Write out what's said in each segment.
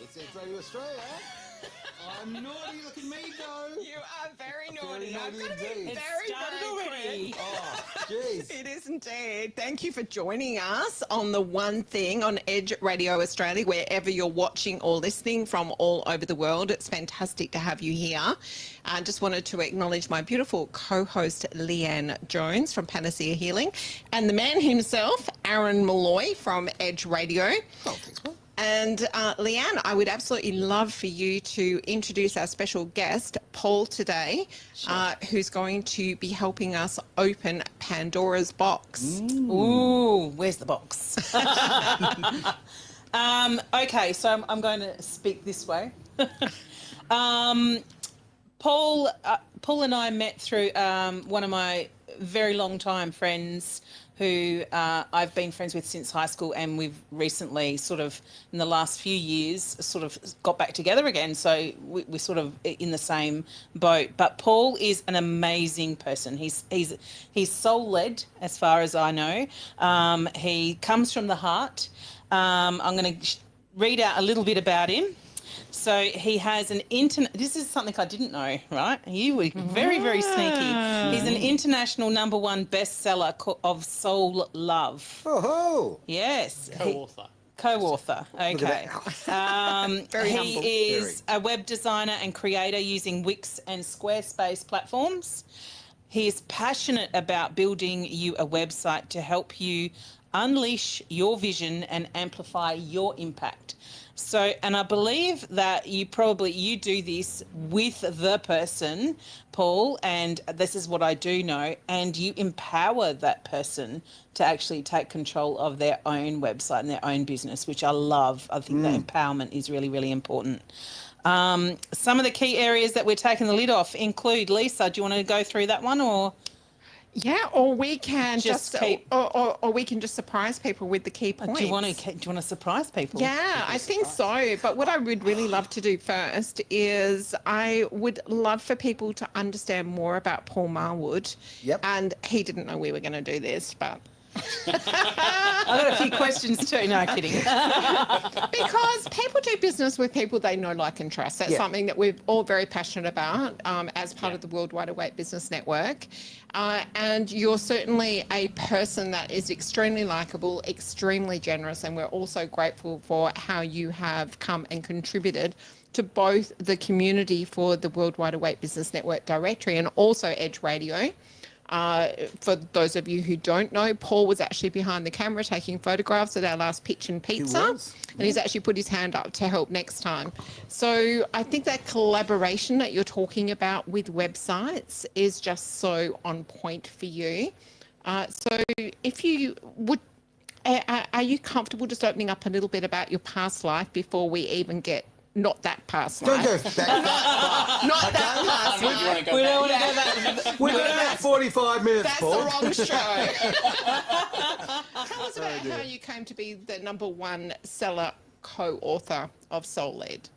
It's Edge Radio Australia. I'm naughty. Look at me go. You are very naughty. Very naughty indeed. It's Very, very already. Oh, jeez. It is indeed. Thank you for joining us on The One Thing on Edge Radio Australia, wherever you're watching or listening from all over the world. It's fantastic to have you here. I just wanted to acknowledge my beautiful co-host, Leanne Jones from Panasea Healing, and the man himself, Aaron Malloy from Edge Radio. Oh, thanks, man. And Leanne, I would absolutely love for you to introduce our special guest, Paul, today, who's going to be helping us open Pandora's box. Ooh, where's the box? Okay, so I'm going to speak this way. Paul and I met through one of my very long time friends who I've been friends with since high school, and we've recently sort of in the last few years sort of got back together again. So we're sort of in the same boat. But Paul is an amazing person. He's soul-led as far as I know. He comes from the heart. I'm going to read out a little bit about him. So he has an this is something I didn't know, right? You were very, very sneaky. He's an international #1 bestseller of Soul Love. Oh, Yes. Co-author. Co-author, okay. Very humble. He is a web designer and creator using Wix and Squarespace platforms. He is passionate about building you a website to help you unleash your vision and amplify your impact. So, and I believe that you do this with the person, Paul, and this is what I do know, and you empower that person to actually take control of their own website and their own business, which I love. I think that empowerment is really, really important. Some of the key areas that we're taking the lid off include, Lisa, do you want to go through that one or? Yeah, or we can Just just keep- or we can just surprise people with the key points. Do you want to surprise people? Yeah, I think so. But what I would really love to do first is I would love for people to understand more about Paul Marwood. Yep. And he didn't know we were going to do this, but I've got a few questions too. No, kidding. because people do business with people they know, like, and trust. That's Yeah. something that we're all very passionate about as part of the World Wide Awake Business Network. And you're certainly a person that is extremely likable, extremely generous, and we're also grateful for how you have come and contributed to both the community for the World Wide Awake Business Network directory and also Edge Radio. For those of you who don't know, Paul was actually behind the camera taking photographs at our last Pitch and Pizza, and he's actually put his hand up to help next time. So I think that collaboration that you're talking about with websites is just so on point for you. So if you would, are you comfortable just opening up a little bit about your past life before we even get not that past life? don't go that Not that past life. We don't want to go back. We've got about 45 minutes, That's Paul. the wrong show. Tell us about how you came to be the #1 seller co-author of Soul Led.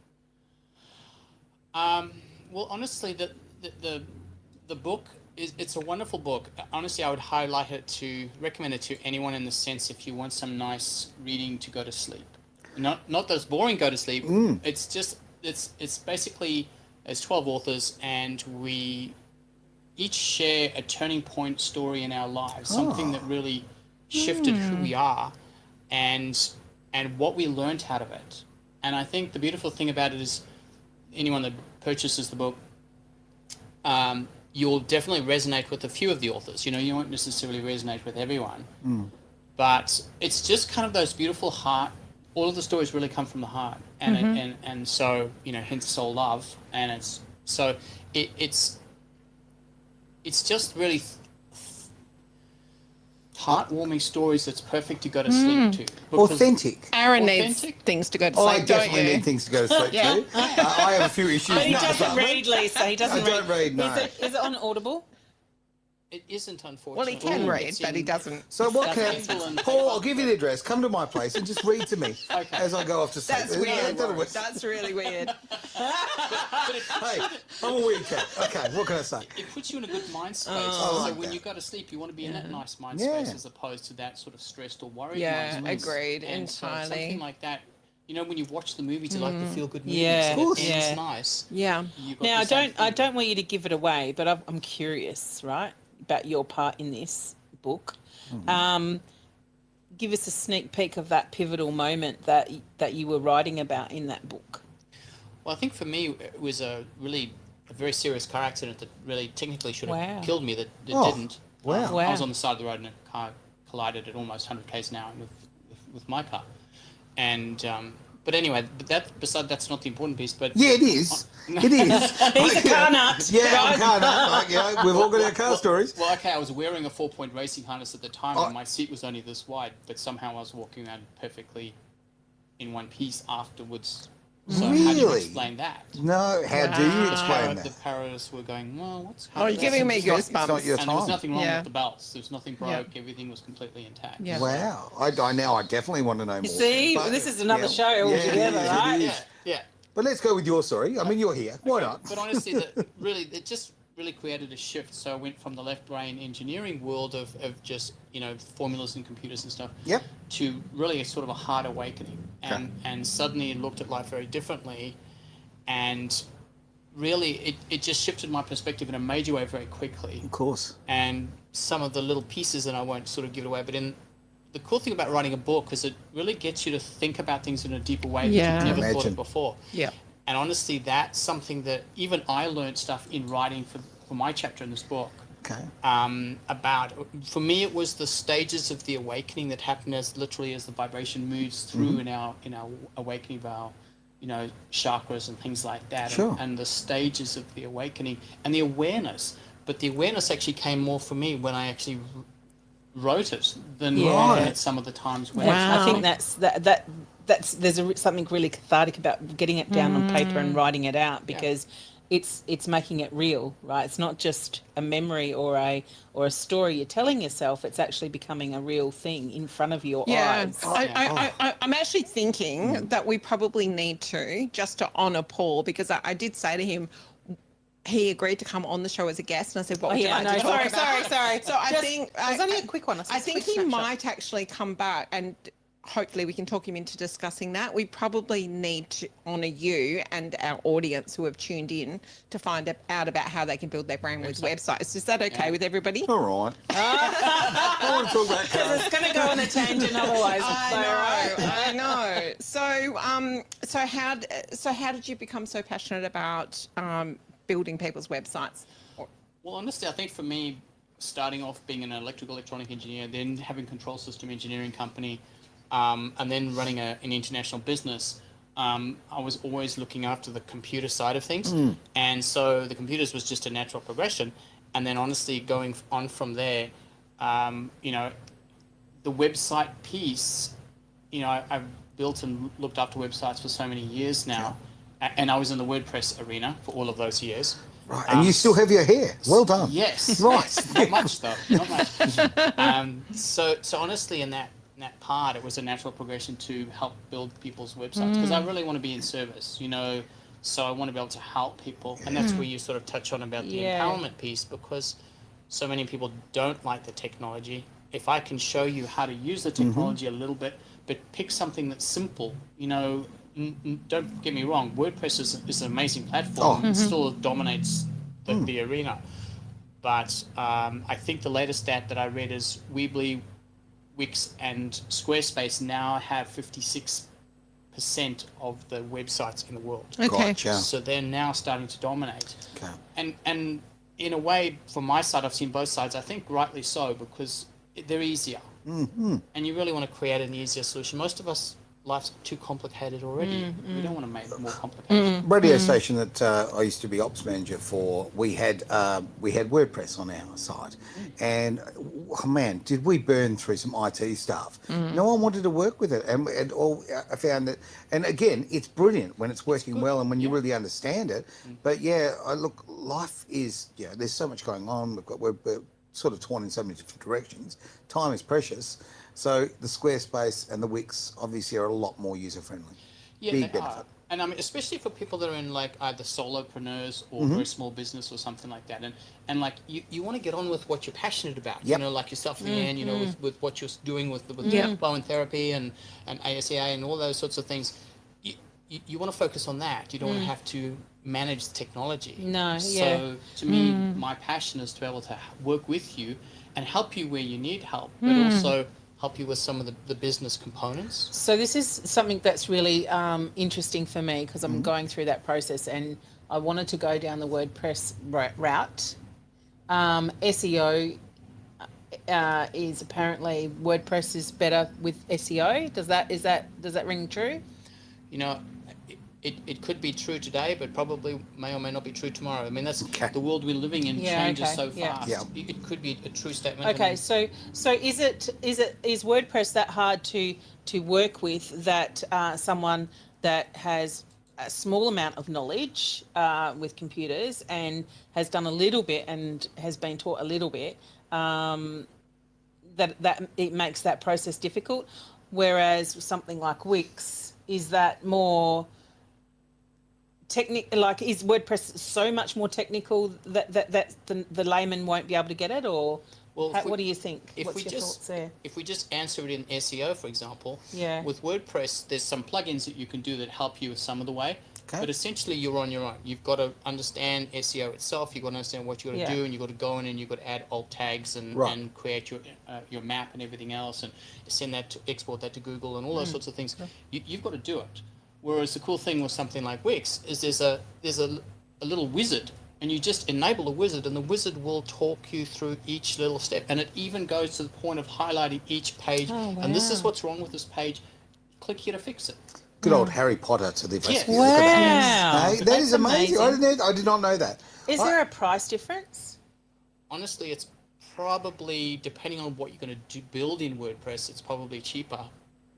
Well, honestly, the book it's a wonderful book. Honestly, I would recommend it to anyone in the sense if you want some nice reading to go to sleep. Not those boring go to sleep. It's just it's basically there's 12 authors and we each share a turning point story in our lives, something that really shifted who we are and what we learned out of it. And I think the beautiful thing about it is anyone that purchases the book, you'll definitely resonate with a few of the authors. You won't necessarily resonate with everyone, but it's just kind of those beautiful heart. All of the stories really come from the heart, and so hence Soul Love, and it's just really heartwarming stories that's perfect to go to sleep to. Authentic. Aaron needs things to go to Oh, sleep, I definitely don't you? need things to go to sleep too. I have a few issues. But he now, doesn't read, Lisa. He doesn't I don't read, no. Is it on Audible? It isn't, Well, unfortunately. he can read, It's but he in- doesn't. So what can Kindle and Paul? I'll give you the address. Come to my place and just read to me as I go off to sleep. That's weird. That'll work. That's really weird. Hey, I'm a weird cat. Okay, what can I say? It puts you in a good mind space. I so like when that. you go to sleep, you want to be in that nice mind Yeah. space as opposed to that sort of stressed or worried Yeah, mind space. agreed, And so entirely. something like that you know, when you watch the movies, you like the feel-good movies. Yeah, and it yeah. ends nice. Yeah. You got Now, the same I thing. don't want you to give it away, but I'm curious, right, about your part in this book. Give us a sneak peek of that pivotal moment that you were writing about in that book. Well, I think for me, it was a very serious car accident that really technically should have Wow. killed me. That Oh, didn't. wow. I was on the side of the road and a car collided at almost 100 k's an hour with my car, and but anyway, that's not the important piece. But Yeah, it is. It is. He's a car nut. Yeah, right? I'm car nut. Like, you know, we've all got our car stories. Well, okay, I was wearing a 4-point racing harness at the time, Oh. and my seat was only this wide, but somehow I was walking around perfectly in one piece afterwards. So how do you Really? explain that? No, how do you Wow. explain The that? paras were going, well, what's Oh, you're giving me It's not goosebumps. your and there was time. nothing wrong Yeah. with the belts. There was nothing broke. Yeah. Everything was completely intact. Yeah. Wow. I definitely want to know more. You see, But- this is another yeah. show Yeah, it altogether, is, it right? is. Yeah, yeah. But let's go with your story. I mean, you're here. Why not? But honestly, it just really created a shift. So I went from the left brain engineering world of just, you know, formulas and computers and stuff Yep. to really a sort of a hard awakening. And suddenly looked at life very differently. And really, it just shifted my perspective in a major way very quickly. Of course. And some of the little pieces that I won't sort of give it away, but the cool thing about writing a book is it really gets you to think about things in a deeper way Yeah. that you've never thought Imagine. of before. Yeah. And honestly, that's something that even I learned stuff in writing for my chapter in this book. Okay. About, for me, it was the stages of the awakening that happen as literally as the vibration moves through in our awakening of our, you know, chakras and things like that. Sure. And the stages of the awakening and the awareness. But the awareness actually came more for me when I actually wrote it than Yeah. at some of the times when Wow. I think that's there's something really cathartic about getting it down on paper and writing it out, because it's making it real, right? It's not just a memory or a story you're telling yourself. It's actually becoming a real thing in front of your Yeah, eyes. I'm actually thinking that we probably need to, just to honour Paul, because I did say to him, he agreed to come on the show as a guest, and I said, "What would you like to talk about?" Sorry. So I think it was only a quick one. I think he might actually come back, and hopefully we can talk him into discussing that. We probably need to honour you and our audience who have tuned in to find out about how they can build their brand with websites. Is that okay with everybody? All right. I want to talk about cars. It's going to go on a tangent otherwise. I know. So how did you become so passionate about building people's websites? Well, honestly, I think for me, starting off being an electronic engineer, then having control system engineering company, and then running an international business, I was always looking after the computer side of things. And so the computers was just a natural progression. And then honestly, going on from there, you know, the website piece, you know, I've built and looked after websites for so many years now. And I was in the WordPress arena for all of those years. Right. And you still have your hair. Well done. Yes. Right. Yes. Not much though. Not much. So honestly, in that part, it was a natural progression to help build people's websites, because I really want to be in service, you know. So I want to be able to help people, and that's where you sort of touch on about the empowerment piece, because so many people don't like the technology. If I can show you how to use the technology a little bit, but pick something that's simple, you know. Don't get me wrong, WordPress is an amazing platform. It still dominates the arena. But I think the latest stat that I read is Weebly, Wix, and Squarespace now have 56% of the websites in the world. Okay. Gotcha. So they're now starting to dominate. Okay. And in a way, from my side, I've seen both sides. I think rightly so, because they're easier. And you really want to create an easier solution. Most of us, life's too complicated already. We don't want to make it more complicated. Radio station that I used to be ops manager for, we had WordPress on our site, and oh man, did we burn through some IT stuff. No one wanted to work with it, and all I found that, and again, it's brilliant when it's working well and when you really understand it. But yeah, look, life is, there's so much going on. We're sort of torn in so many different directions. Time is precious. So the Squarespace and the Wix obviously are a lot more user-friendly. Yeah, Big they benefit. are. And I mean, especially for people that are in like either solopreneurs or very small business or something like that. And like you want to get on with what you're passionate about. Yep. You know, like yourself, Leanne, you know, with what you're doing with bow and therapy and ASEA and all those sorts of things. you want to focus on that. You don't want to have to manage the technology. No, So to me, my passion is to be able to work with you and help you where you need help, but also help you with some of the business components. So this is something that's really interesting for me because I'm going through that process and I wanted to go down the WordPress route. SEO is apparently WordPress is better with SEO. Does that ring true? You know, it could be true today, but probably may or may not be true tomorrow. I mean, that's the world we're living in changes so fast. Yeah. It could be a true statement. Okay, so is WordPress that hard to work with that someone that has a small amount of knowledge with computers and has done a little bit and has been taught a little bit, that it makes that process difficult, whereas something like Wix, is that more technical? Like, is WordPress so much more technical that the layman won't be able to get it, or what do you think? What's your thoughts there? If we just answer it in SEO, for example, Yeah. with WordPress, there's some plugins that you can do that help you some of the way. Okay. But essentially, you're on your own. You've got to understand SEO itself. You've got to understand what you've got to do, and you've got to go in and you've got to add alt tags and create your map and everything else, and send that to export that to Google and all those sorts of things. You've got to do it. Whereas the cool thing with something like Wix is there's a little wizard, and you just enable the wizard, and the wizard will talk you through each little step, and it even goes to the point of highlighting each page. Oh, wow. And this is what's wrong with this page. Click here to fix it. Good old Harry Potter to the Yes. Look at that. Wow. Hey, that That's is amazing. I did not know that. Is there a price difference? Honestly, it's probably, depending on what you're going to build in WordPress, it's probably cheaper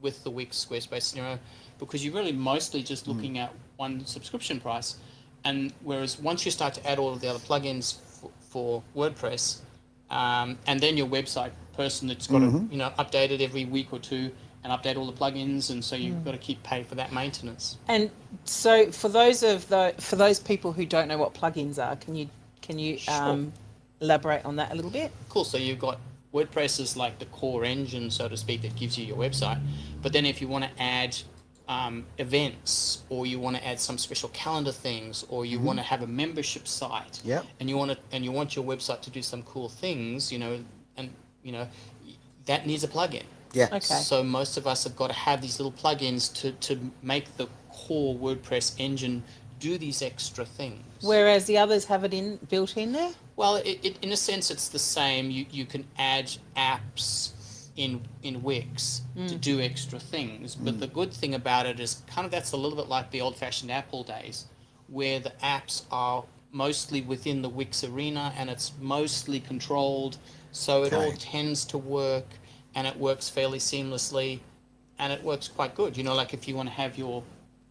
with the Wix Squarespace scenario, because you're really mostly just looking at one subscription price. And whereas once you start to add all of the other plugins for WordPress, and then your website person that's got to update it every week or two and update all the plugins, and so you've got to keep paying for that maintenance. And so for those people who don't know what plugins are, can you elaborate on that a little bit? Cool. So you've got WordPress is like the core engine, so to speak, that gives you your website. But then if you want to add events, or you want to add some special calendar things, or you want to have a membership site, and you want your website to do some cool things, that needs a plugin. Yeah. Okay. So most of us have got to have these little plugins to make the core WordPress engine do these extra things. Whereas the others have it built in there? Well, it in a sense it's the same. You can add apps in Wix to do extra things, but the good thing about it is kind of that's a little bit like the old-fashioned Apple days, where the apps are mostly within the Wix arena and it's mostly controlled, so it all tends to work, and it works fairly seamlessly, and it works quite good. Like if you want to have your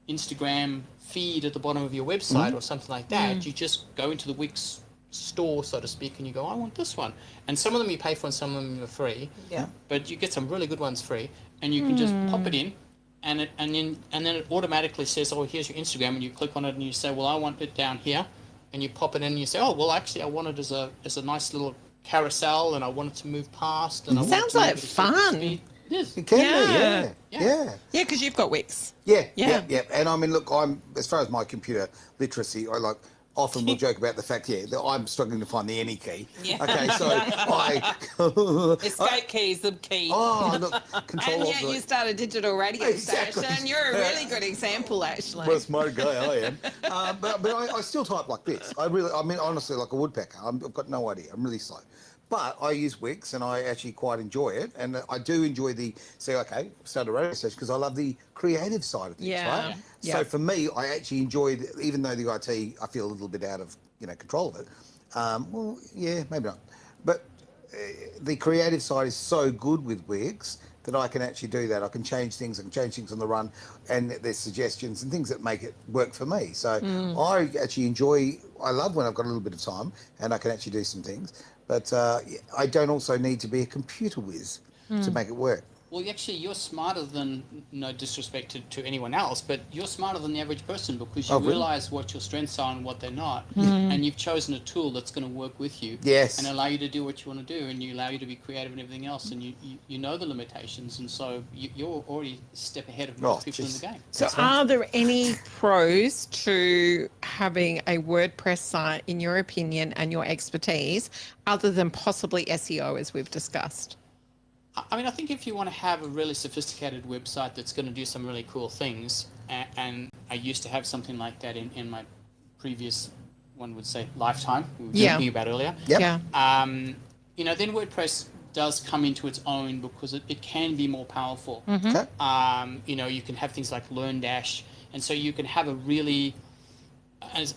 Instagram feed at the bottom of your website or something like that, you just go into the Wix store, so to speak, and you go, I want this one. And some of them you pay for and some of them are free. Yeah. But you get some really good ones free, and you can just pop it in, and then it automatically says, oh, here's your Instagram, and you click on it and you say, well, I want it down here, and you pop it in and you say, oh, well, actually I want it as a nice little carousel, and I want it to move past, and I want it Sounds to move like at a certain fun. speed. It is. It can be, yeah. Yeah, because you've got Wix. Yeah. Yeah. And I mean, look, as far as my computer literacy, I often will joke about the fact, that I'm struggling to find the any key. Yeah. Okay, so Escape key is the key. Oh, look, control And of yet the... you start a digital radio Exactly. station. You're a really good example, actually. Well, smart guy I am. But I still type like this. Honestly, like a woodpecker. I've got no idea. I'm really slow. But I use Wix, and I actually quite enjoy it. And I do enjoy start a radio station, because I love the creative side of things, right? Yeah. So for me, I actually enjoyed, even though the IT, I feel a little bit out of control of it. Maybe not. But the creative side is so good with Wix that I can actually do that. I can change things. I can change things on the run, and there's suggestions and things that make it work for me. So I actually I love when I've got a little bit of time and I can actually do some things. But I don't also need to be a computer whiz to make it work. Well, actually, you're smarter than, no disrespect to anyone else, but you're smarter than the average person because you Oh, really? realize what your strengths are and what they're not. And you've chosen a tool that's going to work with you. Yes. And allow you to do what you want to do, and you allow you to be creative and everything else. And you know the limitations, and so you're already a step ahead of most people in the game. So are there any pros to having a WordPress site, in your opinion and your expertise, other than possibly SEO, as we've discussed? I mean, I think if you want to have a really sophisticated website that's going to do some really cool things, and I used to have something like that in my previous, one would say, lifetime, we were talking about earlier. Yep. Yeah. You know, then WordPress does come into its own because it can be more powerful. Okay. You know, you can have things like LearnDash, and so you can have a really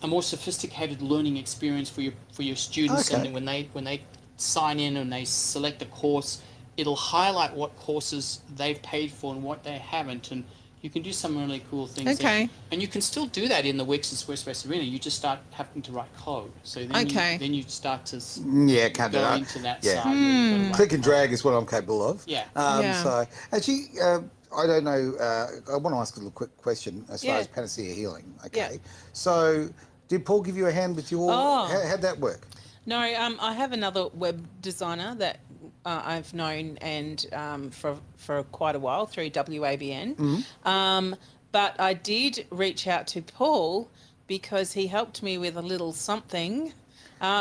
a more sophisticated learning experience for your students. Okay. And when they sign in and they select a course, it'll highlight what courses they've paid for and what they haven't, and you can do some really cool things. Okay. And you can still do that in the Wix and Squarespace arena. You just start having to write code. So then you start to Yeah, can't do go that. into that Yeah. side. Where you've got to write Click and code. drag is what I'm capable of. Yeah. Yeah. So actually, I don't know. I want to ask a little quick question as far Yeah. as Panasea Healing. Okay. Yeah. So did Paul give you a hand with your? How'd that work? No, I have another web designer that I've known and for quite a while through WABN. But I did reach out to Paul because he helped me with a little something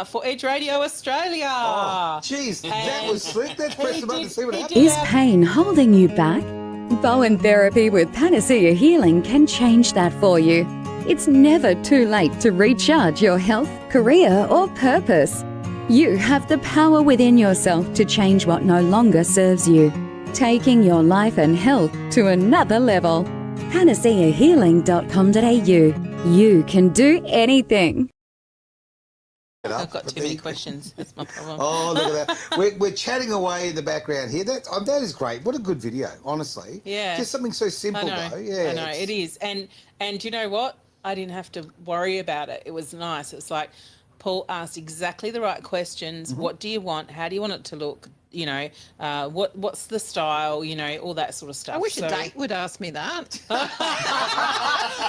for Edge Radio Australia. Oh, geez, that was slick. Let's press the button and see what happens. Is pain holding you back? Bowen Therapy with Panasea Healing can change that for you. It's never too late to recharge your health, career, or purpose. You have the power within yourself to change what no longer serves you, taking your life and health to another level. PanaseaHealing.com.au. You can do anything. I've got too many questions. That's my problem. Oh, look at that. We're chatting away in the background here. That is great. What a good video, honestly. Yeah. Just something so simple, though. Yeah. I know, it is. And you know what? I didn't have to worry about it. It was nice. It's like Paul asked exactly the right questions. What do you want? How do you want it to look? You know, what's the style? You know, all that sort of stuff. I wish a date would ask me that.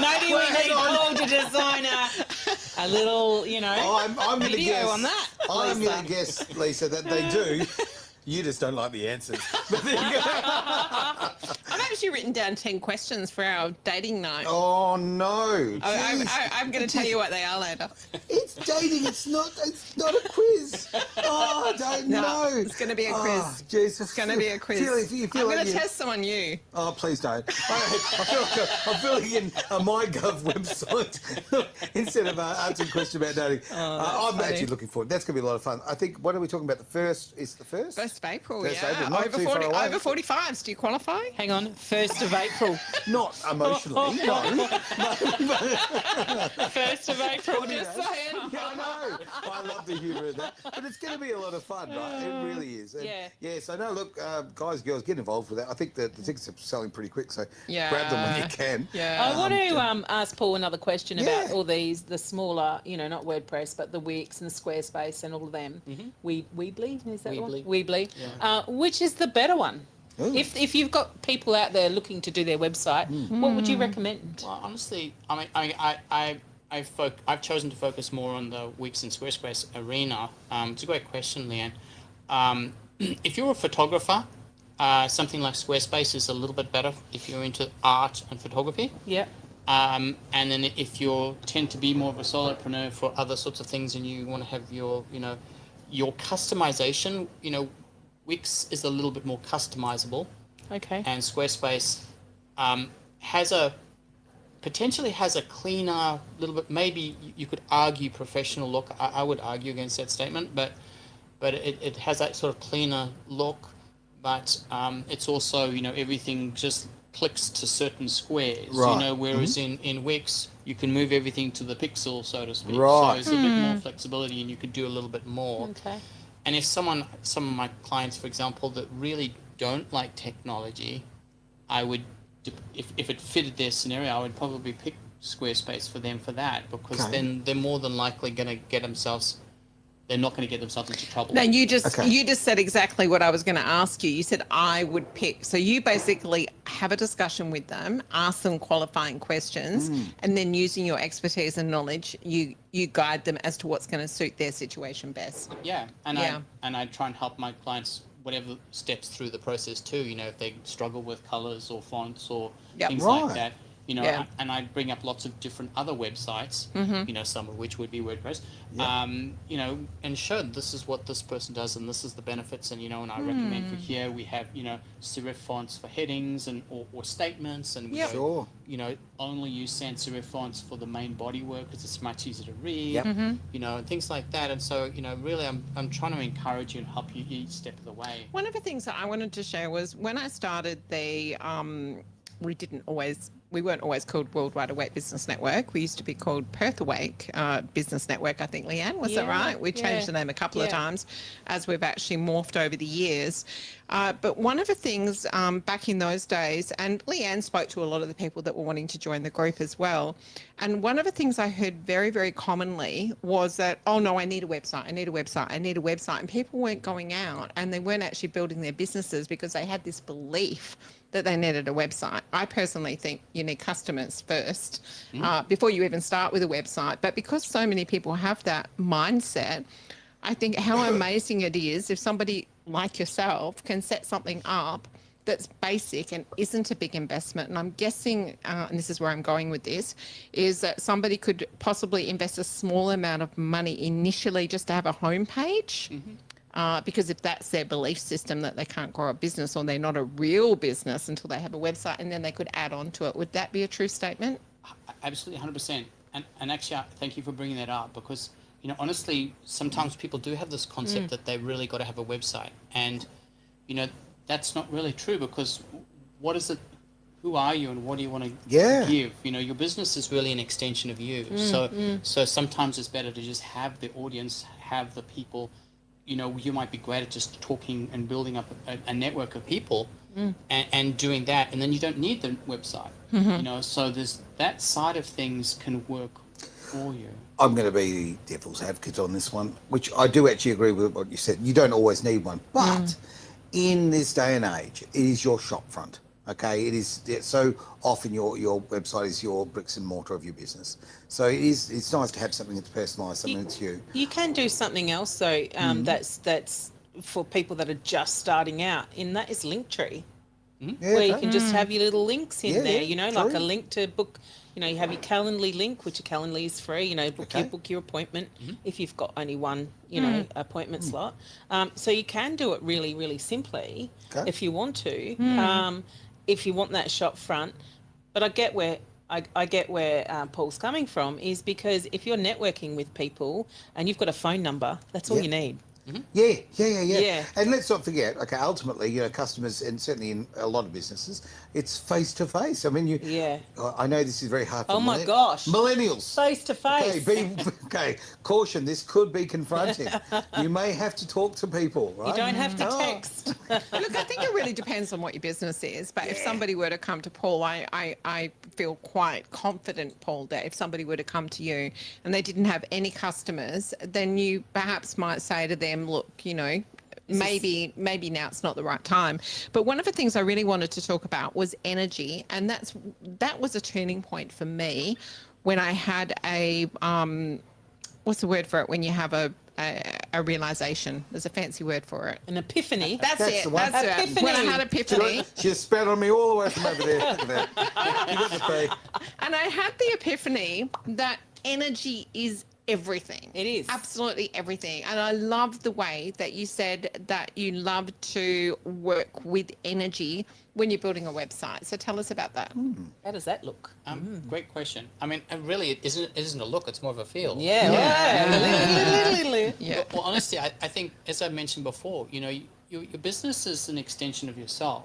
Maybe we need Paul to design a little, you know, I'm going to video guess. on that. I'm Lisa. going to guess, Lisa, that they do. You just don't like the answers. But there you go. I've actually written down 10 questions for our dating night. Oh no! I'm going to tell you what they are later. It's dating. It's not a quiz. Oh, I don't know. It's going to be a quiz. Oh, Jesus. It's going to be a quiz. You feel I'm like going to test them on you. Oh, please don't. I feel like I'm filling in a MyGov website instead of answering questions about dating. I'm funny. actually looking forward. That's going to be a lot of fun. I think. What are we talking about? The first is the first. 1st of April, First yeah. April, not Over too far 40, away. over 45s. Do you qualify? Hang on, 1st of April. Not emotionally. No. 1st of April, just saying. Yeah, I know. I love the humour of that. But it's going to be a lot of fun, right? It really is. And Yeah. So, no, look, guys, girls, get involved with that. I think the tickets are selling pretty quick, so Yeah. grab them when you can. Yeah. I want to ask Paul another question about Yeah. all these, the smaller, you know, not WordPress, but the Wix and the Squarespace and all of them. Weebly, is that one? Weebly. Which is the better one? Ooh. If you've got people out there looking to do their website, what would you recommend? Well, honestly, I mean, I've chosen to focus more on the Wix and Squarespace arena. It's a great question, Leanne. If you're a photographer, something like Squarespace is a little bit better if you're into art and photography. Yeah. And then if you tend to be more of a solopreneur for other sorts of things and you want to have your customization, Wix is a little bit more customizable. Okay. And Squarespace potentially has a cleaner, little bit, maybe you could argue professional look. I would argue against that statement, but it has that sort of cleaner look, but it's also, everything just clicks to certain squares, Right. whereas in Wix, you can move everything to the pixel, so to speak. Right. So there's a bit more flexibility and you could do a little bit more. Okay. And if some of my clients, for example, that really don't like technology, I would, if it fitted their scenario, I would probably pick Squarespace for them for that, because Okay. then they're more than likely going to get themselves they're not going to get themselves into trouble. No, you just Okay. you just said exactly what I was going to ask you. You said I would pick. So you basically have a discussion with them, ask them qualifying questions, and then using your expertise and knowledge, you guide them as to what's going to suit their situation best. Yeah, and Yeah. I try and help my clients whatever steps through the process too. You know, if they struggle with colors or fonts or Yep. things Right. like that. You know, Yeah. and I bring up lots of different other websites, you know, some of which would be WordPress, you know, and show this is what this person does and this is the benefits. And, you know, and I recommend for here we have, you know, serif fonts for headings and or statements. And we Yep. go, Sure. you know, only use sans serif fonts for the main bodywork because it's much easier to read, Yep. you know, and things like that. And so, you know, really I'm trying to encourage you and help you each step of the way. One of the things that I wanted to share was when I started the we weren't always called Worldwide Awake Business Network. We used to be called Perth Awake Business Network, I think, Leanne, was that Yeah, right? We changed yeah, the name a couple of yeah. times as we've actually morphed over the years. But one of the things back in those days, and Leanne spoke to a lot of the people that were wanting to join the group as well. And one of the things I heard very, very commonly was that, oh no, I need a website, I need a website, I need a website. And people weren't going out and they weren't actually building their businesses because they had this belief that they needed a website. I personally think you need customers first before you even start with a website. But because so many people have that mindset, I think how amazing it is if somebody like yourself can set something up that's basic and isn't a big investment. And I'm guessing, and this is where I'm going with this, is that somebody could possibly invest a small amount of money initially just to have a homepage. Because if that's their belief system that they can't grow a business or they're not a real business until they have a website, and then they could add on to it. Would that be a true statement? Absolutely, 100%. And actually, thank you for bringing that up because, you know, honestly, sometimes people do have this concept that they really got to have a website. And, you know, that's not really true because what is it? Who are you and what do you want to give? You know, your business is really an extension of you. So sometimes it's better to just have the audience, have the people. You know, you might be great at just talking and building up a network of people and doing that. And then you don't need the website, you know, so there's that side of things can work for you. I'm going to be the devil's advocate on this one, which I do actually agree with what you said. You don't always need one, but in this day and age, it is your shop front. Okay, it's so often your website is your bricks and mortar of your business. So it's nice to have something that's personalised, something that's you. You can do something else though. That's for people that are just starting out. And that is Linktree, Yeah, where you okay. can just have your little links in Yeah, there. yeah, You know, like a true. link to book. You know, you have your Calendly link, which a Calendly is free. You know, Okay. book your appointment if you've got only one, you know, appointment slot. So you can do it really, really simply Okay. if you want to. If you want that shop front, but I get where Paul's coming from is because if you're networking with people and you've got a phone number, that's all Yep. you need. Yeah. Yeah. And let's not forget, okay, ultimately, you know, customers, and certainly in a lot of businesses, it's face to face. I mean, Yeah. I know this is very hard for Oh my gosh. millennials. Face to face. Okay, caution, this could be confronting. You may have to talk to people, right? You don't have to Oh. text. Look, I think it really depends on what your business is. But if somebody were to come to Paul, I feel quite confident, Paul, that if somebody were to come to you and they didn't have any customers, then you perhaps might say to them, look, you know, maybe now it's not the right time. But one of the things I really wanted to talk about was energy, and that was a turning point for me when I had a what's the word for it when you have a realization? There's a fancy word for it. An epiphany. That's That's it. the one. That's it. When I had epiphany. She just spat on me all the way from over there. Look at that. You got the pay. And I had the epiphany that energy is everything. It is. Absolutely everything. And I love the way that you said that you love to work with energy when you're building a website. So tell us about that. How does that look? Great question. I mean, really, it isn't a look, it's more of a feel. Yeah. Yeah. Well, honestly, I think, as I mentioned before, you know, your business is an extension of yourself.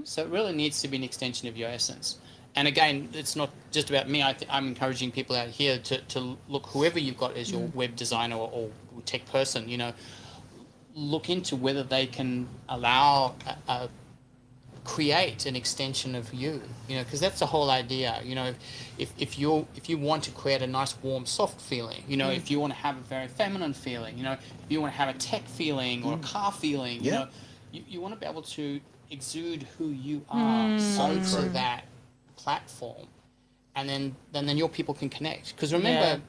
So it really needs to be an extension of your essence. And again, it's not just about me. I'm encouraging people out here to look, whoever you've got as your web designer or tech person, you know, look into whether they can allow create an extension of you, because that's the whole idea. If you want to create a nice, warm, soft feeling, if you want to have a very feminine feeling, if you want to have a tech feeling or a car feeling, you want to be able to exude who you are onto that platform, and then your people can connect. Because remember,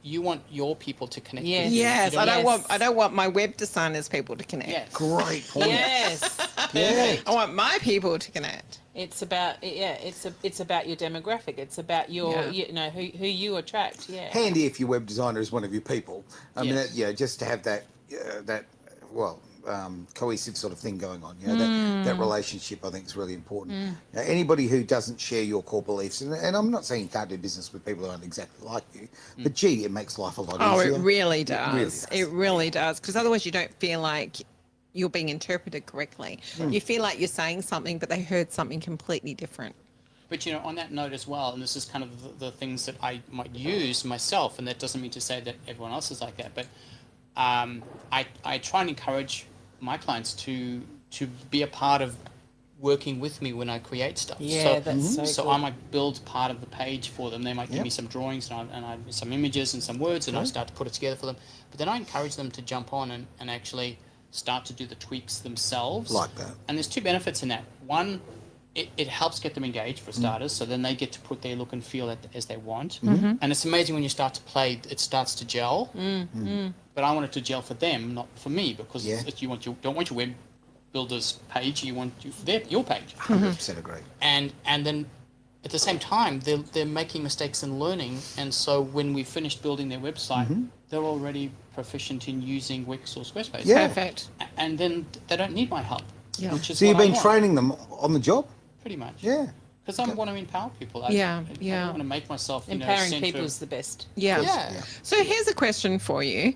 you want your people to connect. Yes. With you. Yes, You I don't want my web designers people to connect. Yes. Great point. Yes. Yeah. I want my people to connect. It's about it's about your demographic. It's about your who you attract. Yeah. Handy if your web designer is one of your people. I mean, Yes. just to have that cohesive sort of thing going on. That relationship I think is really important. Now, anybody who doesn't share your core beliefs, and I'm not saying you can't do business with people who aren't exactly like you, but gee, it makes life a lot easier. Oh, it really does. It really does. Because otherwise you don't feel like you're being interpreted correctly. You feel like you're saying something, but they heard something completely different. But on that note as well, and this is kind of the things that I might use myself, and that doesn't mean to say that everyone else is like that, but I try and encourage my clients to be a part of working with me when I create stuff. Yeah, that's so I might build part of the page for them. They might give me some drawings and some images and some words, and I start to put it together for them. But then I encourage them to jump on and actually start to do the tweaks themselves. Like that. And there's two benefits in that. One, it helps get them engaged for starters, so then they get to put their look and feel as they want. And it's amazing when you start to play, it starts to gel. But I want it to gel for them, not for me, because you don't want your web builder's page, you want your page. 100% agree. And then at the same time, they're making mistakes and learning, and so when we finish building their website, they're already proficient in using Wix or Squarespace. Yeah. Perfect. And then they don't need my help. Yeah. Which is So you've what I been want, training them on the job? pretty much. Yeah. Because I want to empower people. I don't want to make myself empowering center people of- is the best. Yeah. So here's a question for you.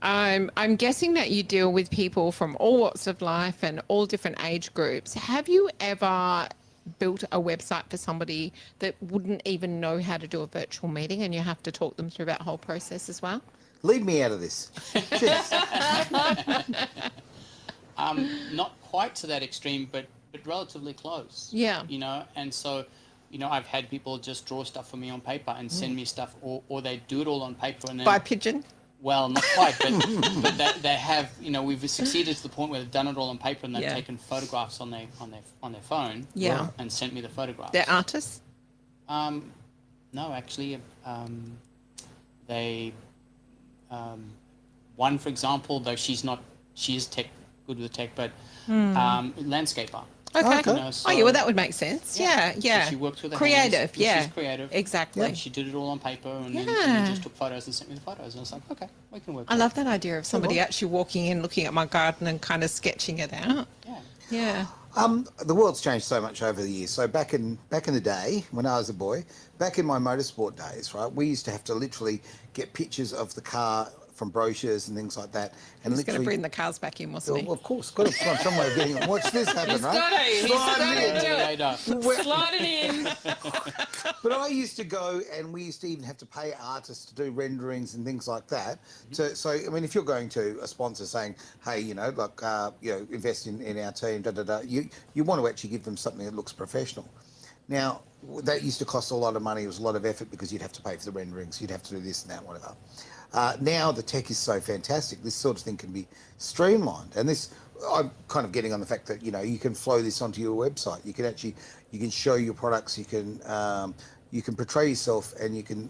I'm guessing that you deal with people from all walks of life and all different age groups. Have you ever built a website for somebody that wouldn't even know how to do a virtual meeting, and you have to talk them through that whole process as well? Leave me out of this. Jeez. Not quite to that extreme, but relatively close. Yeah. And so, I've had people just draw stuff for me on paper and send me stuff, or they do it all on paper and then By pigeon? Well, not quite, but they have. We've succeeded to the point where they've done it all on paper and they've taken photographs on their phone. Yeah. And sent me the photographs. They're artists? No, actually, they. One, for example, though she is good with tech, but landscaper. Okay. So well, that would make sense. Yeah. So she works with her creative, hands. yeah. She's creative. Exactly. And she did it all on paper and then just took photos and sent me the photos. And I was like, okay, we can work. I love that idea of somebody actually walking in, looking at my garden and kind of sketching it out. Yeah. Yeah. The world's changed so much over the years. So back in the day, when I was a boy, back in my motorsport days, right, we used to have to literally get pictures of the car from brochures and things like that. And He's going to bring the cars back in, wasn't he? Well, of course, got to find some way of getting it. Watch this happen, He's right? got to do it. Yeah. Slide it in. But I used to go, and we used to even have to pay artists to do renderings and things like that. So I mean, if you're going to a sponsor saying, hey, invest in our team, you want to actually give them something that looks professional. Now, that used to cost a lot of money. It was a lot of effort because you'd have to pay for the renderings. You'd have to do this and that, whatever. Now the tech is so fantastic. This sort of thing can be streamlined. And I'm kind of getting on the fact that, you can flow this onto your website. You can show your products. You can portray yourself, and you can,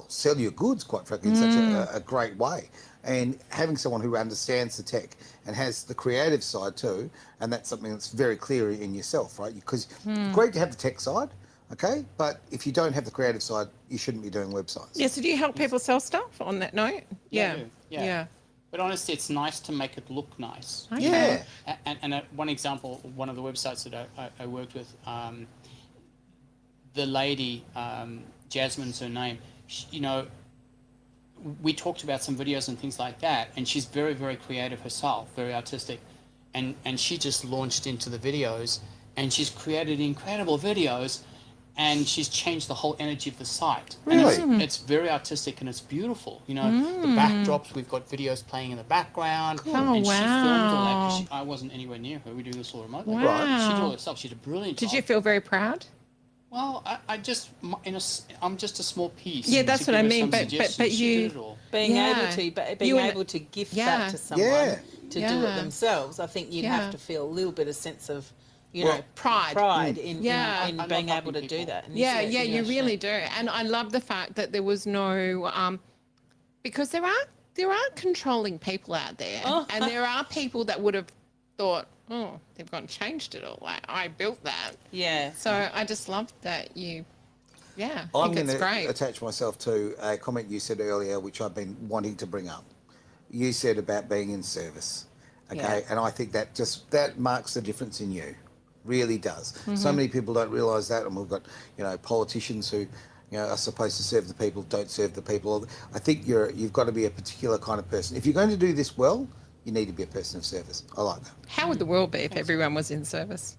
sell your goods, quite frankly, in such a great way. And having someone who understands the tech and has the creative side too, and that's something that's very clear in yourself, right? Because it's great to have the tech side, okay? But if you don't have the creative side, you shouldn't be doing websites. Yeah, so do you help people sell stuff on that note? Yeah, I do. Yeah. But honestly, it's nice to make it look nice. Yeah. And one example, one of the websites that I worked with, the lady, Jasmine's her name, we talked about some videos and things like that, and she's very, very creative herself, very artistic, and she just launched into the videos, and she's created incredible videos, and she's changed the whole energy of the site. Really? And it's very artistic and it's beautiful. You know, the backdrops, we've got videos playing in the background. Oh, and she filmed all that wow. because I wasn't anywhere near her. We do this all remotely. Wow. She did all that stuff. She's a brilliant Did you feel very proud? Well, I'm just a small piece. Yeah, that's to what I give her mean, some but suggestions. She you- did it all. Being Yeah. being You and- able to gift Yeah. that to someone Yeah. to do Yeah. it themselves, I think you'd Yeah. have to feel a little bit of sense of, you Well, know, pride. in Yeah. in I being love able to helping do people. that. And Yeah, said, yeah, you know, really do. And I love the fact that there was no, because there are controlling people out there, Oh. and there are people that would have thought, oh, they've gone and changed it all. Like, I built that. Yeah. So I just love that you, yeah, I I'm think going it's to great. attach myself to a comment you said earlier, which I've been wanting to bring up. You said about being in service, okay, Yeah. and I think that marks the difference in you, really does. Mm-hmm. So many people don't realise that, and we've got politicians who are supposed to serve the people, don't serve the people. I think you've got to be a particular kind of person. If you're going to do this well, you need to be a person of service. I like that. How would the world be if everyone was in service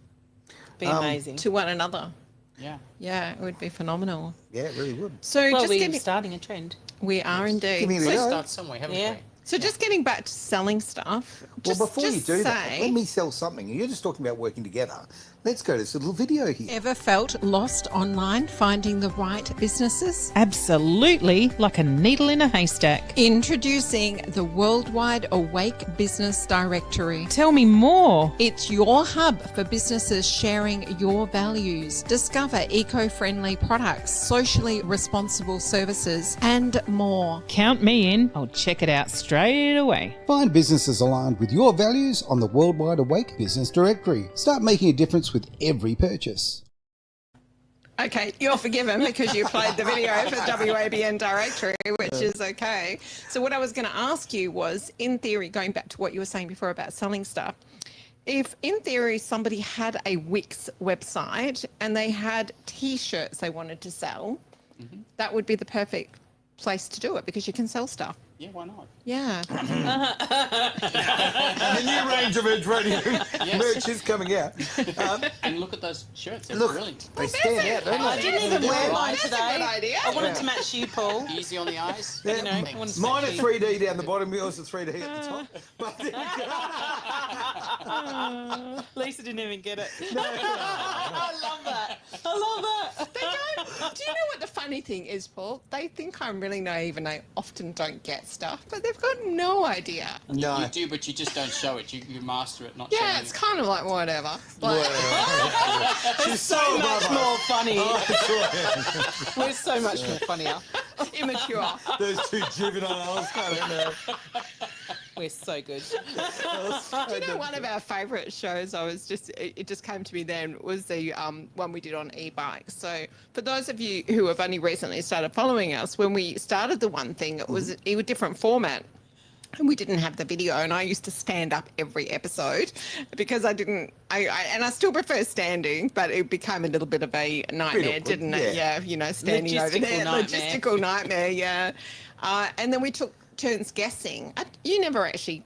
Be amazing. to one another? Yeah. Yeah, it would be phenomenal. Yeah, it really would. So Well, just we're getting, starting a trend. we are indeed. Give me a Let's go. start somewhere, haven't Yeah. we? So just getting back to selling stuff. Well, before you just do that, say- let me sell something. You're just talking about working together. Let's go to this little video here. Ever felt lost online finding the right businesses? Absolutely, like a needle in a haystack. Introducing the Worldwide Awake Business Directory. Tell me more. It's your hub for businesses sharing your values. Discover eco-friendly products, socially responsible services, and more. Count me in. I'll check it out straight away. Find businesses aligned with your values on the Worldwide Awake Business Directory. Start making a difference with every purchase. Okay, you're forgiven because you played the video for WABN Directory, which is okay. So what I was going to ask you was, in theory, going back to what you were saying before about selling stuff, if in theory somebody had a Wix website and they had T-shirts they wanted to sell, that would be the perfect place to do it because you can sell stuff. Yeah, why not? Yeah. The new range of Edge Radio merch is coming out. And look at those shirts. They're Look, brilliant. they stand out, don't I they? didn't even wear mine That's a today. good idea. I wanted to match you, Paul. Easy on the eyes. Yeah. You know, I wanted to Mine are match you. 3D down the bottom, yours are 3D at the top. But Lisa didn't even get it. I love that. I love that. They don't. Do you know what the funny thing is, Paul? They think I'm really naive and I often don't get stuff, but they've got no idea. no. You do, but you just don't show it. You master it, not show Yeah, it. it's kind of like whatever. Like, She's so So much above more us. funny. Oh, We're so much more funnier. immature. Those two juveniles. I don't know. We're so good. Do you know one of our favourite shows? It just came to me then was the one we did on e-bikes. So for those of you who have only recently started following us, when we started the one thing, it was a different format. And we didn't have the video, and I used to stand up every episode because I still prefer standing, but it became a little bit of a nightmare, awkward, didn't it? yeah. Yeah, standing over there. Logistical nightmare. Logistical nightmare, yeah. And then we took turns guessing. You never actually.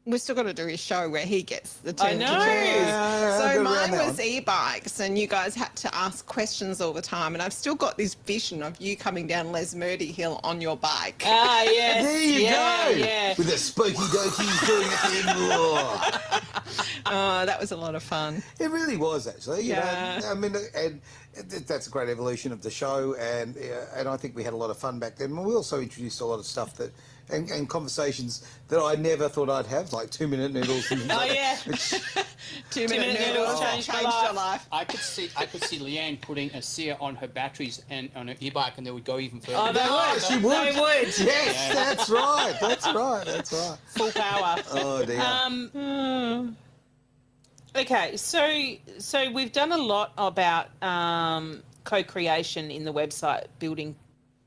We've still got to do his show where he gets the turn to know. choose. Yeah, So good mine around that was one. e-bikes, and you guys had to ask questions all the time. And I've still got this vision of you coming down Les Murdy Hill on your bike. Ah, yes. There you yeah, go. Yeah. With the spooky dokies doing it in. Oh, that was a lot of fun. It really was, actually. You Yeah. know, I mean, and that's a great evolution of the show, and I think we had a lot of fun back then. And we also introduced a lot of stuff that and conversations that I never thought I'd have, like 2-minute noodles. And Oh, yeah. 2-minute noodles changed my your life. I could see Leanne putting a sear on her batteries and on her e-bike, and they would go even further. Oh, they would. She would. They would. Yes, that's right. That's right. That's right. Full power. Oh dear. Okay, so we've done a lot about co-creation in the website building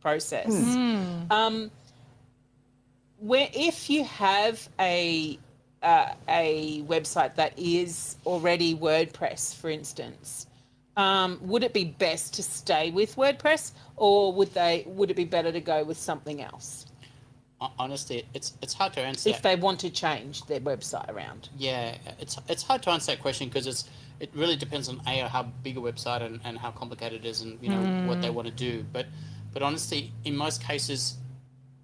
process. Where if you have a website that is already WordPress, for instance, would it be best to stay with WordPress, or would it be better to go with something else Honestly, it's hard to answer. if they want to change their website around? Yeah, it's hard to answer that question because it really depends on how big a website and how complicated it is, and you know what they want to do. But honestly, in most cases,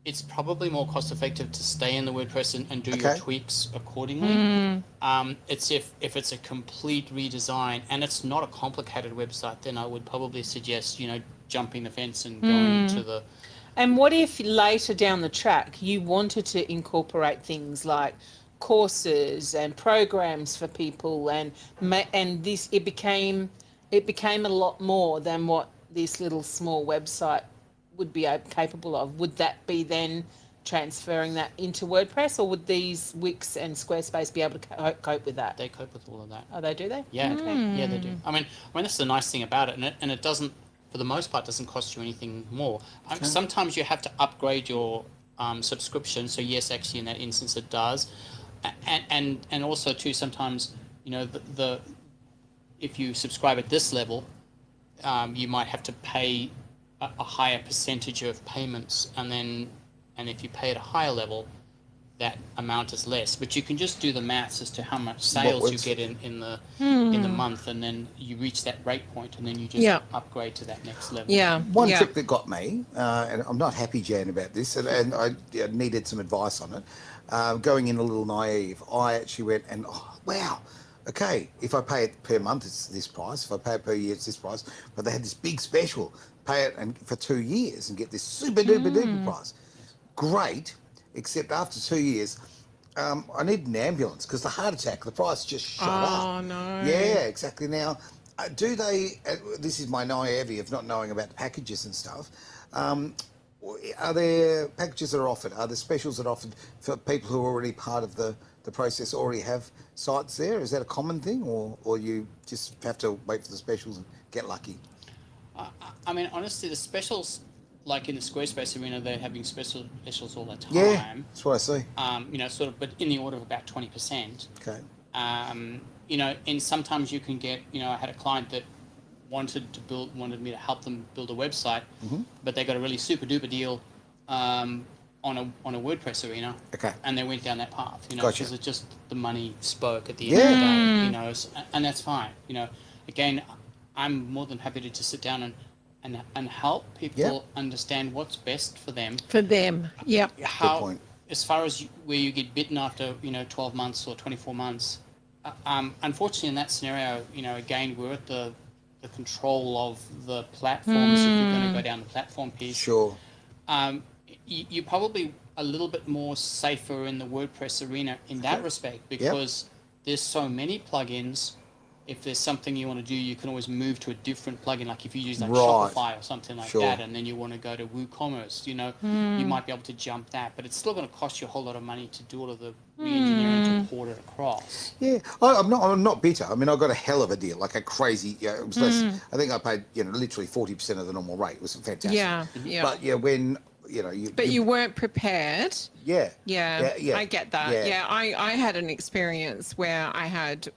it's probably more cost effective to stay in the WordPress and do your tweaks accordingly. It's if it's a complete redesign and it's not a complicated website, then I would probably suggest, you know, jumping the fence and going to the. And what if later down the track you wanted to incorporate things like courses and programs for people, and this it became a lot more than what this little small website would be capable of? Would that be then transferring that into WordPress, or would these Wix and Squarespace be able to cope with that? They cope with all of that. Oh, they do they? Yeah, yeah, they do. I mean, that's the nice thing about it, and it doesn't, for the most part, doesn't cost you anything more. Sometimes you have to upgrade your subscription. So yes, actually, in that instance, it does, and also too, sometimes, you know, the if you subscribe at this level, you might have to pay a higher percentage of payments, and if you pay at a higher level, that amount is less. But you can just do the maths as to how much sales you get in the month, and then you reach that rate point, and then you just upgrade to that next level. Yeah. One trick that got me, and I'm not happy, Jan, about this, and I needed some advice on it. Going in a little naive, I actually went and, wow, okay, if I pay it per month, it's this price. If I pay it per year, it's this price. But they had this big special, pay it for 2 years and get this super duper duper price. Great, except after 2 years, I need an ambulance because the heart attack, the price just shot up. Oh, no. Yeah, exactly. Now, do they, this is my naivety of not knowing about the packages and stuff, are there packages that are offered? Are there specials that are offered for people who are already part of the process, already have sites there? Is that a common thing, or you just have to wait for the specials and get lucky? I mean, honestly, the specials, like in the Squarespace arena, they're having specials all the time. Yeah, that's what I see. You know, sort of, but in the order of about 20%. Okay. You know, and sometimes you can get, you know, I had a client that wanted me to help them build a website, but they got a really super duper deal on a WordPress arena. Okay. And they went down that path, you know, Gotcha. because it just, the money spoke at the end of the day, you know, and that's fine. You know, again, I'm more than happy to just sit down and help people understand what's best for them. For them, yep. How, Good point. as far as where you get bitten after, you know, 12 months or 24 months, unfortunately in that scenario, you know, again, we're at the control of the platforms if you're going to go down the platform piece. Sure. You're probably a little bit more safer in the WordPress arena in that respect, because there's so many plugins. If there's something you want to do, you can always move to a different plugin. Like if you use like Shopify or something like that, and then you want to go to WooCommerce, you know, you might be able to jump that, but it's still going to cost you a whole lot of money to do all of the re-engineering to port it across. Yeah, I'm not bitter. I mean, I got a hell of a deal, like a crazy. Yeah, it was less. I think I paid, you know, literally 40% of the normal rate. It was fantastic. Yeah, yeah. But yeah, when you know you weren't prepared. Yeah. I get that. Yeah, I had an experience where I had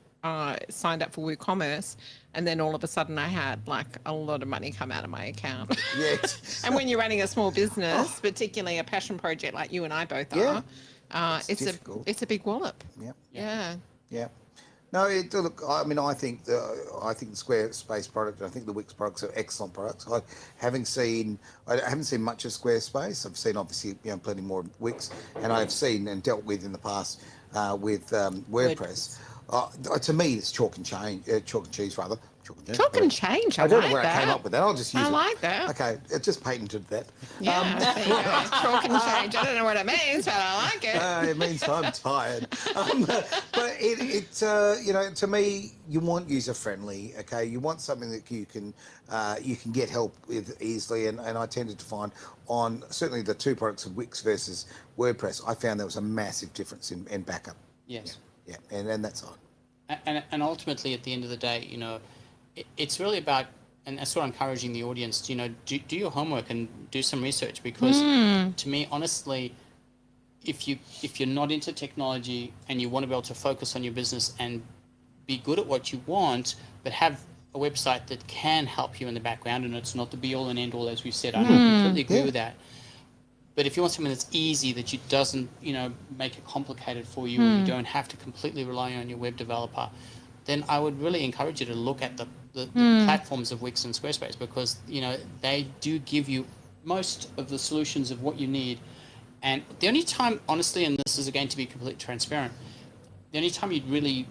signed up for WooCommerce, and then all of a sudden I had like a lot of money come out of my account. Yes. And when you're running a small business, particularly a passion project like you and I both are, it's a big wallop. Yeah. No, look, I mean, I think the Squarespace product, I think the Wix products are excellent products. I haven't seen much of Squarespace. I've seen obviously, you know, plenty more of Wix, and I've seen and dealt with in the past with WordPress. To me, it's chalk and cheese rather. Chalk and change. I don't know where I came up with that. I'll just use it. I like that. Okay, it just patented that. Yeah, there you go. Chalk and change. I don't know what it means, but I like it. It means I'm tired. But you know, to me, you want user friendly. Okay, you want something that you can get help with easily. And I tended to find on certainly the two products of Wix versus WordPress, I found there was a massive difference in backup. Yes. Yeah, and that's on. And ultimately, at the end of the day, you know, it's really about, and that's what I'm encouraging the audience to, you know, do your homework and do some research, because to me, honestly, if you're not into technology and you want to be able to focus on your business and be good at what you want, but have a website that can help you in the background, and it's not the be all and end all, as we said, I completely agree with that. But if you want something that's easy, that you doesn't, you know, make it complicated for you, and you don't have to completely rely on your web developer, then I would really encourage you to look at the platforms of Wix and Squarespace, because they do give you most of the solutions of what you need. And the only time, honestly, and this is again to be completely transparent, the only time you really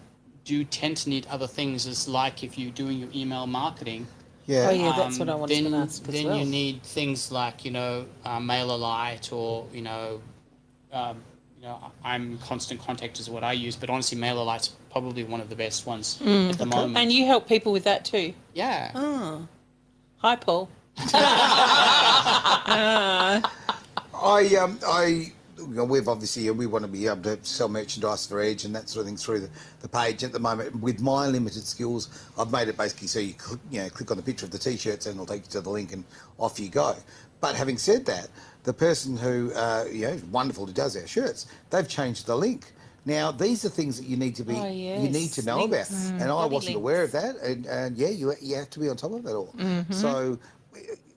do tend to need other things is like if you're doing your email marketing. Yeah. Oh yeah, that's what I wanted then, to ask as then well. you need things like MailerLite, or I'm Constant Contact is what I use, but honestly MailerLite's probably one of the best ones at the moment. And you help people with that too. Yeah. Oh. Hi, Paul. We've obviously, we want to be able to sell merchandise for Edge and that sort of thing through the page at the moment. With my limited skills, I've made it basically so you click on the picture of the t-shirts and it'll take you to the link and off you go. But having said that, the person who is wonderful, who does our shirts, they've changed the link. Now these are things that you need to be, you need to know links. about, and I wasn't aware of that. And you have to be on top of it all. So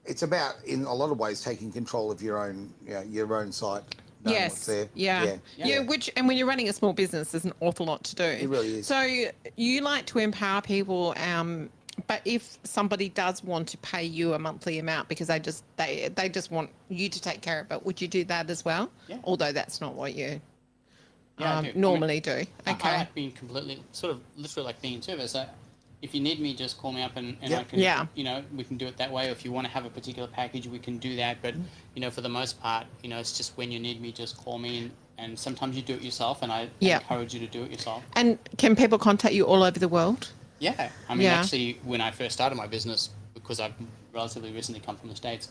it's about, in a lot of ways, taking control of your own site. knowing what's there. Yeah. And when you're running a small business, there's an awful lot to do. It really is. So you like to empower people, but if somebody does want to pay you a monthly amount because they just want you to take care of it, would you do that as well? Yeah. Although that's not what you I do. normally do. Okay. I like being completely, sort of literally like being in service. If you need me, just call me up and I can, we can do it that way. Or if you want to have a particular package, we can do that. But, for the most part, it's just when you need me, just call me. And sometimes you do it yourself, and I encourage you to do it yourself. And can people contact you all over the world? Yeah. I mean, actually, when I first started my business, because I've relatively recently come from the States,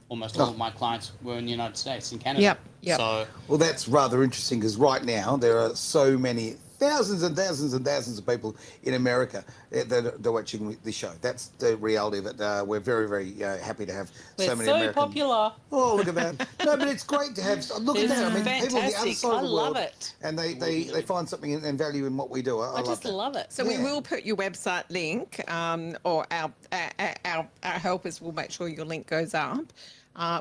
almost all of my clients were in the United States and Canada. Yep. So, Well, that's rather interesting, because right now there are so many, thousands and thousands and thousands of people in America that are watching this show. That's the reality of it. We're very, very happy to have so many American... popular. Oh, look at that. No, but it's great to have... Look at that. I mean, people on the other fantastic. side of the world... I love it. And they find something and value in what we do. I just love it. So we will put your website link, or our helpers will make sure your link goes up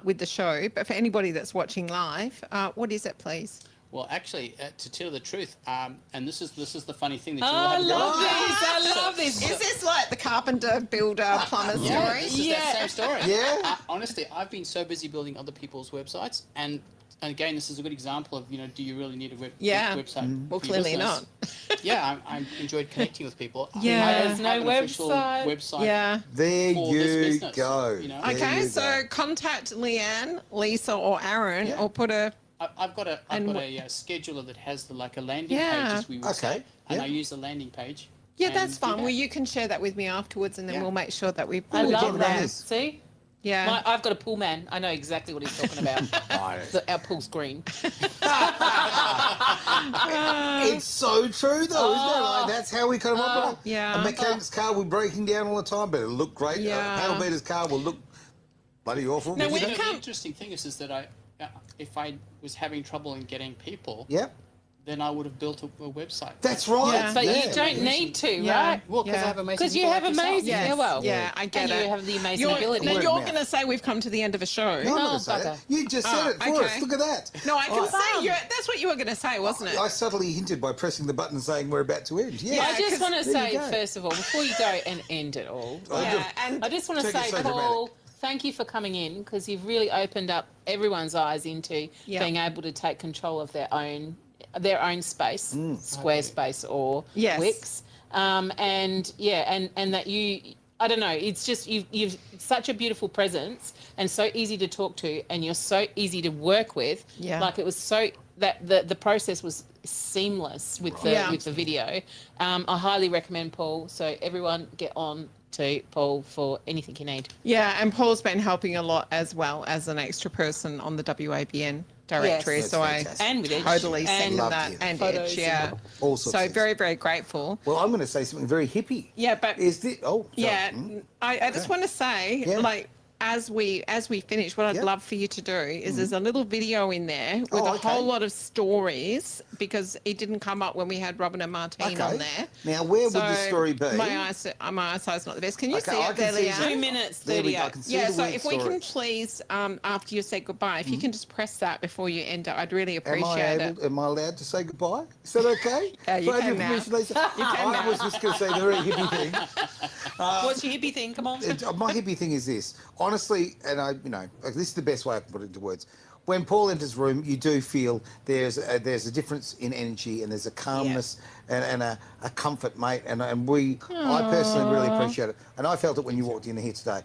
with the show. But for anybody that's watching live, what is it, please? well, actually, to tell the truth, and this is the funny thing that you I will love have this. I love this. Is this like the carpenter, builder, plumber Yeah, story? this is that same story. Yeah. Honestly, I've been so busy building other people's websites, and again, this is a good example of, do you really need a website? Well, for your clearly business? not. Yeah, I enjoyed connecting with people. Yeah. I don't There's no have an official website. website. There for this you business, go. you know? There Okay, you so go. contact Leanne, Lisa, or Aaron, Yeah. or put a. I've got a scheduler that has a landing Yeah. page, as we would say, and yeah. I use the landing page. Yeah, and that's do fine. that. Well, you can share that with me afterwards, and then Yeah. we'll make sure that we. I We'll talk love about that. this. See? Yeah. I've got a pool man. I know exactly what he's talking about. Our pool's green. It's so true, though, isn't it? Like, that's how we kind of operate. Yeah. A mechanic's car will be breaking down all the time, but it'll look great. Yeah. A paddle beater's car will look bloody awful. No, but we you know- can't- The interesting thing is that if I was having trouble in getting people, Yep. then I would have built a website. That's right. Yeah. But yeah. you don't need to, Yeah. right? Well, because Yeah. I have amazing Because you people have like yourself. amazing. Yes. Yeah, well. Yeah, I get and it. you have the amazing ability. Now Word you're of mouth. going to say we've come to the end of a show. No, I'm Oh, going to say bugger. it. You just said it for us. okay. Look at that. No, I can Oh, say that's what you were going to say, wasn't it? I subtly hinted by pressing the button saying we're about to end. Yeah. I just 'cause want to there you say, go. first of all, before you go and end it all, and I just want to Take it say, so Paul, dramatic. thank you for coming in, because you've really opened up everyone's eyes into Yeah. being able to take control of their own space, Squarespace or Yes. Wix, and that you. I don't know. It's just you've such a beautiful presence and so easy to talk to, and you're so easy to work with. Yeah. Like it was so that the process was seamless with the video. I highly recommend Paul. So everyone get on to Paul for anything you need. Yeah, and Paul's been helping a lot as well as an extra person on the WABN directory. Yes. So That's I fantastic. And with Edge. totally And second Loved that. you. And Photos Edge, yeah. All sorts So of very, very grateful. Well, I'm going to say something very hippie. Yeah, but Is this? Oh, sorry. yeah, Mm. I just want to say, Yeah. like, as we finish, what I'd Yeah. love for you to do is there's a little video in there with Oh, a okay. whole lot of stories because it didn't come up when we had Robin and Martine on there. Now, where would the So story be? My eyesight's not the best. Can you Okay, see I it can there, see Leanne? 2 minutes, There we 38. go. I can see Yeah, the so word if we can storage. please, after you say goodbye, if you can just press that before you end it, I'd really appreciate it. Am I allowed to say goodbye? Is that okay? Yeah, you Do I have can your now. permission, Lisa? I was just going to say the very hippie thing. What's your hippie thing? Come on. My hippie thing is this. Honestly, and this is the best way I can put it into words. When Paul enters the room, you do feel there's a difference in energy, and there's a calmness and a comfort, mate. And I personally really appreciate it. And I felt it when you walked in here today.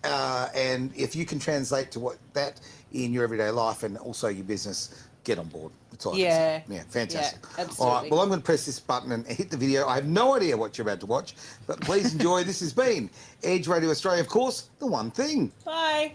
And if you can translate to that in your everyday life and also your business, get on board. That's all I can say. Yeah, fantastic. Yeah, absolutely. All right, well, I'm going to press this button and hit the video. I have no idea what you're about to watch, but please enjoy. This has been Edge Radio Australia, of course, the one thing. Bye.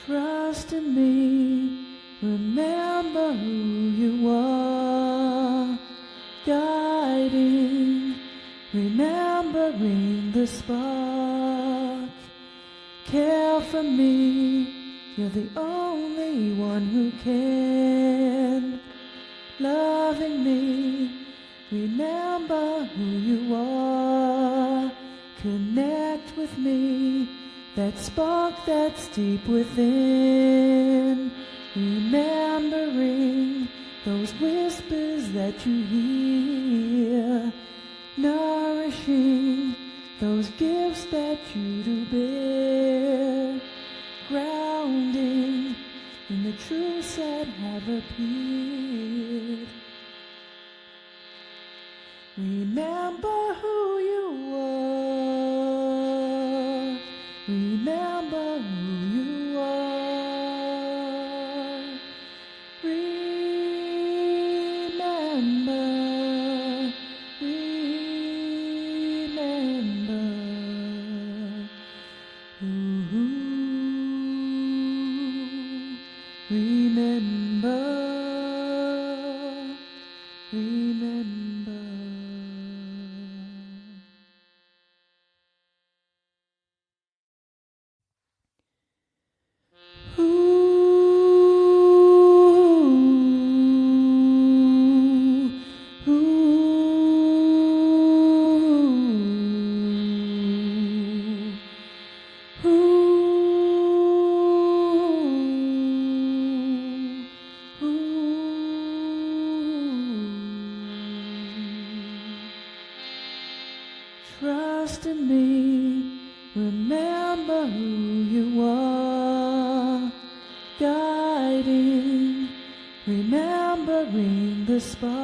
Trust in me, remember who you are, guiding, remembering the spark. Care for me, you're the only one who can. Loving me, remember who you are, connect with me. That spark that's deep within, remembering those whispers that you hear, nourishing those gifts that you do bear, grounding in the truths that have appeared. Remember who you are. Remember who you are. Remember, remember. Ooh, remember, remember. Trust in me, remember who you are, guiding, remembering the spark.